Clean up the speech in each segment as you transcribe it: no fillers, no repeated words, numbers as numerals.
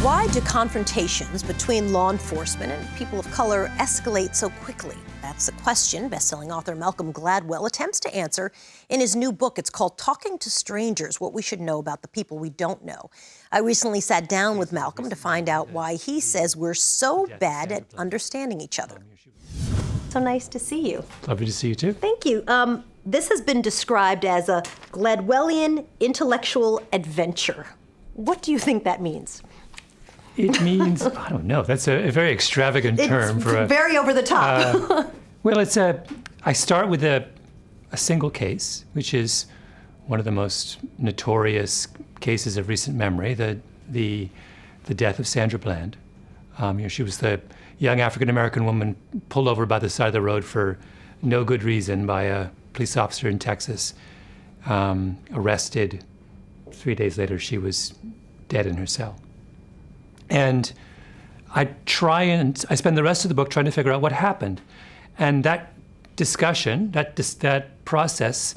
Why do confrontations between law enforcement and people of color escalate so quickly? That's the question best-selling author Malcolm Gladwell attempts to answer in his new book. It's called Talking to Strangers, What We Should Know About the People We Don't Know. I recently sat down with Malcolm to find out why he says we're so bad at understanding each other. So nice to see you. Lovely to see you too. Thank you. This has been described as a Gladwellian intellectual adventure. What do you think that means? It means, I don't know, that's a very extravagant term for a... very over the top. Well, I start with a single case, which is one of the most notorious cases of recent memory, the death of Sandra Bland. She was the young African-American woman pulled over by the side of the road for no good reason by a police officer in Texas, arrested. 3 days later, she was dead in her cell. And I spend the rest of the book trying to figure out what happened. And that discussion, that process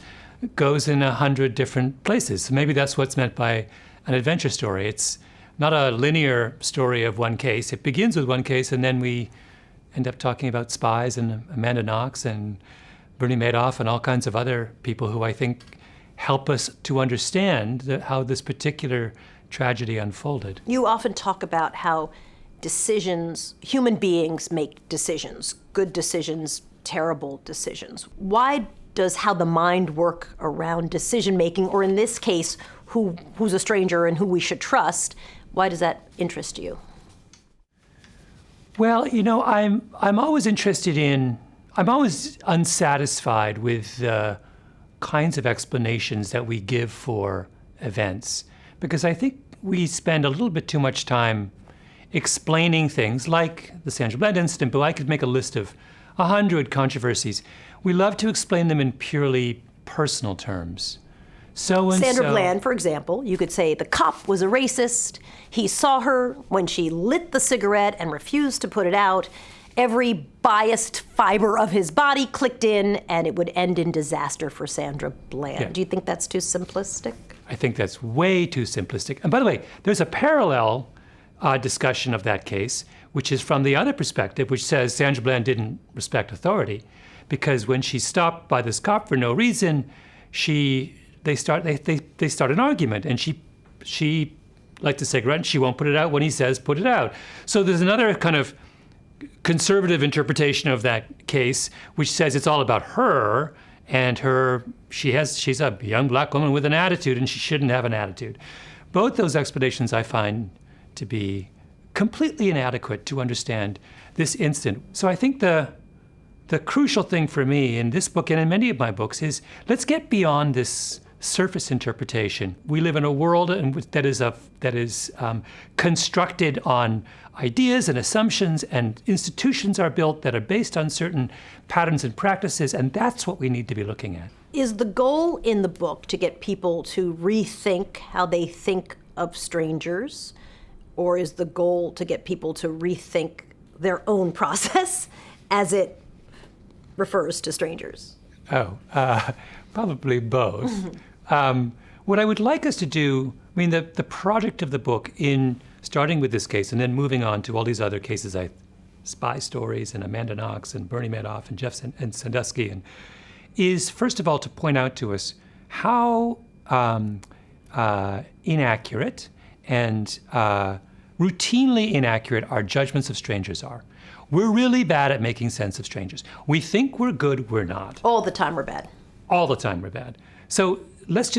goes in 100 different places. So maybe that's what's meant by an adventure story. It's not a linear story of one case. It begins with one case, and then we end up talking about spies and Amanda Knox and Bernie Madoff and all kinds of other people who I think help us to understand how this particular tragedy unfolded. You often talk about how human beings make decisions, good decisions, terrible decisions. Why does how the mind work around decision making, or in this case, who's a stranger and who we should trust, why does that interest you? Well, I'm always I'm always unsatisfied with the kinds of explanations that we give for events, because I think we spend a little bit too much time explaining things like the Sandra Bland incident, but I could make a list of 100 controversies. We love to explain them in purely personal terms. Sandra Bland, for example, you could say the cop was a racist. He saw her when she lit the cigarette and refused to put it out. Every biased fiber of his body clicked in, and it would end in disaster for Sandra Bland. Yeah. Do you think that's too simplistic? I think that's way too simplistic. And by the way, there's a parallel discussion of that case, which is from the other perspective, which says Sandra Bland didn't respect authority, because when she's stopped by this cop for no reason, they start an argument, and she lights a cigarette and she won't put it out when he says put it out. So there's another kind of conservative interpretation of that case, which says it's all about her and she's a young black woman with an attitude and she shouldn't have an attitude. Both those explanations I find to be completely inadequate to understand this incident. So I think the crucial thing for me in this book and in many of my books is let's get beyond this surface interpretation. We live in a world that is constructed on ideas and assumptions, and institutions are built that are based on certain patterns and practices, and that's what we need to be looking at. Is the goal in the book to get people to rethink how they think of strangers, or is the goal to get people to rethink their own process as it refers to strangers? Probably both. What I would like us to do, the project of the book in starting with this case and then moving on to all these other cases, spy stories and Amanda Knox and Bernie Madoff and Jeff and Sandusky, is first of all to point out to us how inaccurate and routinely inaccurate our judgments of strangers are. We're really bad at making sense of strangers. We think we're good, we're not. All the time we're bad. All the time we're bad. So that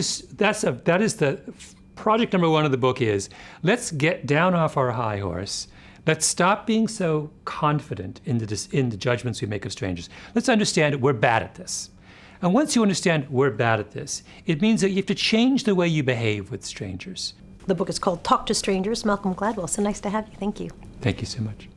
is the project number one of the book is, let's get down off our high horse. Let's stop being so confident in the judgments we make of strangers. Let's understand we're bad at this. And once you understand we're bad at this, it means that you have to change the way you behave with strangers. The book is called Talk to Strangers. Malcolm Gladwell, so nice to have you. Thank you. Thank you so much.